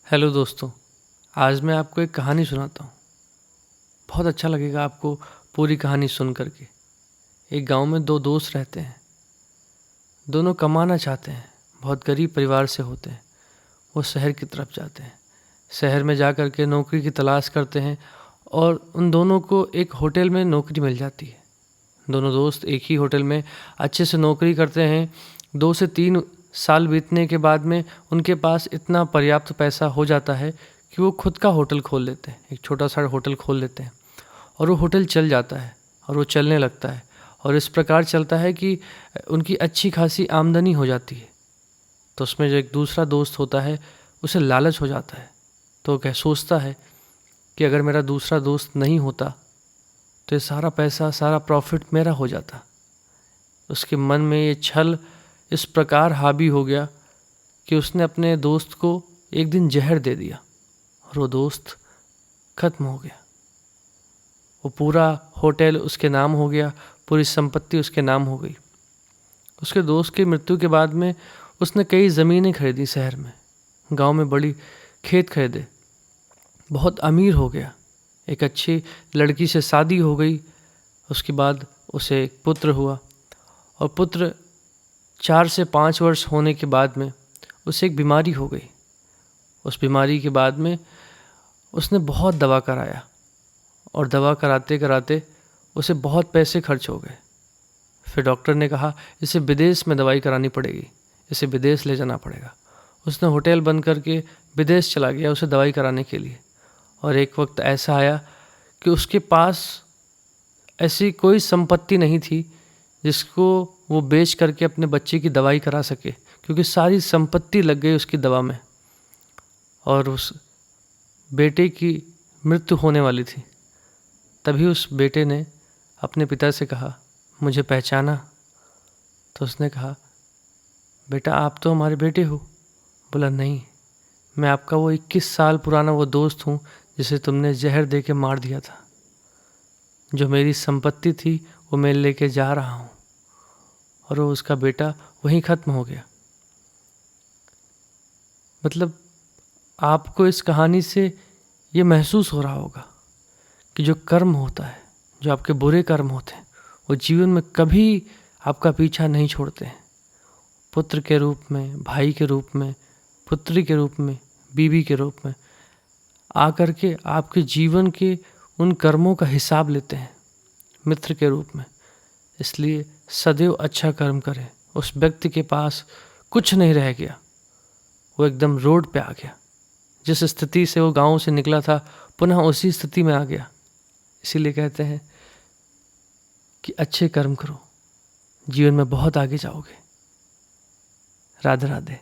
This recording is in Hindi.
हेलो दोस्तों, आज मैं आपको एक कहानी सुनाता हूँ। बहुत अच्छा लगेगा आपको पूरी कहानी सुन कर के। एक गांव में दो दोस्त रहते हैं। दोनों कमाना चाहते हैं, बहुत गरीब परिवार से होते हैं। वो शहर की तरफ जाते हैं। शहर में जा कर के नौकरी की तलाश करते हैं और उन दोनों को एक होटल में नौकरी मिल जाती है। दोनों दोस्त एक ही होटल में अच्छे से नौकरी करते हैं। 2 से 3 साल बीतने के बाद में उनके पास इतना पर्याप्त पैसा हो जाता है कि वो खुद का होटल खोल लेते हैं, एक छोटा सा होटल खोल लेते हैं और वो होटल चल जाता है और वो चलने लगता है और इस प्रकार चलता है कि उनकी अच्छी खासी आमदनी हो जाती है। तो उसमें जो एक दूसरा दोस्त होता है उसे लालच हो जाता है, तो क्या सोचता है कि अगर मेरा दूसरा दोस्त नहीं होता तो ये सारा पैसा, सारा प्रॉफिट मेरा हो जाता। उसके मन में ये छल इस प्रकार हावी हो गया कि उसने अपने दोस्त को एक दिन जहर दे दिया और वो दोस्त खत्म हो गया। वो पूरा होटल उसके नाम हो गया, पूरी संपत्ति उसके नाम हो गई। उसके दोस्त की मृत्यु के बाद में उसने कई ज़मीनें खरीदी शहर में, गांव में बड़ी खेत खरीदे, बहुत अमीर हो गया। एक अच्छी लड़की से शादी हो गई। उसके बाद उसे एक पुत्र हुआ और पुत्र 4 से 5 वर्ष होने के बाद में उसे एक बीमारी हो गई। उस बीमारी के बाद में उसने बहुत दवा कराया और दवा कराते कराते उसे बहुत पैसे खर्च हो गए। फिर डॉक्टर ने कहा इसे विदेश में दवाई करानी पड़ेगी, इसे विदेश ले जाना पड़ेगा। उसने होटल बंद करके विदेश चला गया उसे दवाई कराने के लिए। और एक वक्त ऐसा आया कि उसके पास ऐसी कोई संपत्ति नहीं थी जिसको वो बेच करके अपने बच्चे की दवाई करा सके, क्योंकि सारी संपत्ति लग गई उसकी दवा में और उस बेटे की मृत्यु होने वाली थी। तभी उस बेटे ने अपने पिता से कहा, मुझे पहचाना? तो उसने कहा, बेटा आप तो हमारे बेटे हो। बोला, नहीं, मैं आपका वो 21 साल पुराना वो दोस्त हूँ जिसे तुमने जहर दे के मार दिया था। जो मेरी संपत्ति थी वो मैं लेके जा रहा हूँ। और वो उसका बेटा वहीं ख़त्म हो गया। मतलब आपको इस कहानी से ये महसूस हो रहा होगा कि जो कर्म होता है, जो आपके बुरे कर्म होते हैं, वो जीवन में कभी आपका पीछा नहीं छोड़ते हैं। पुत्र के रूप में, भाई के रूप में, पुत्री के रूप में, बीवी के रूप में आकर के आपके जीवन के उन कर्मों का हिसाब लेते हैं, मित्र के रूप में। इसलिए सदैव अच्छा कर्म करें। उस व्यक्ति के पास कुछ नहीं रह गया, वो एकदम रोड पे आ गया। जिस स्थिति से वो गांव से निकला था पुनः उसी स्थिति में आ गया। इसीलिए कहते हैं कि अच्छे कर्म करो, जीवन में बहुत आगे जाओगे। राधे राधे।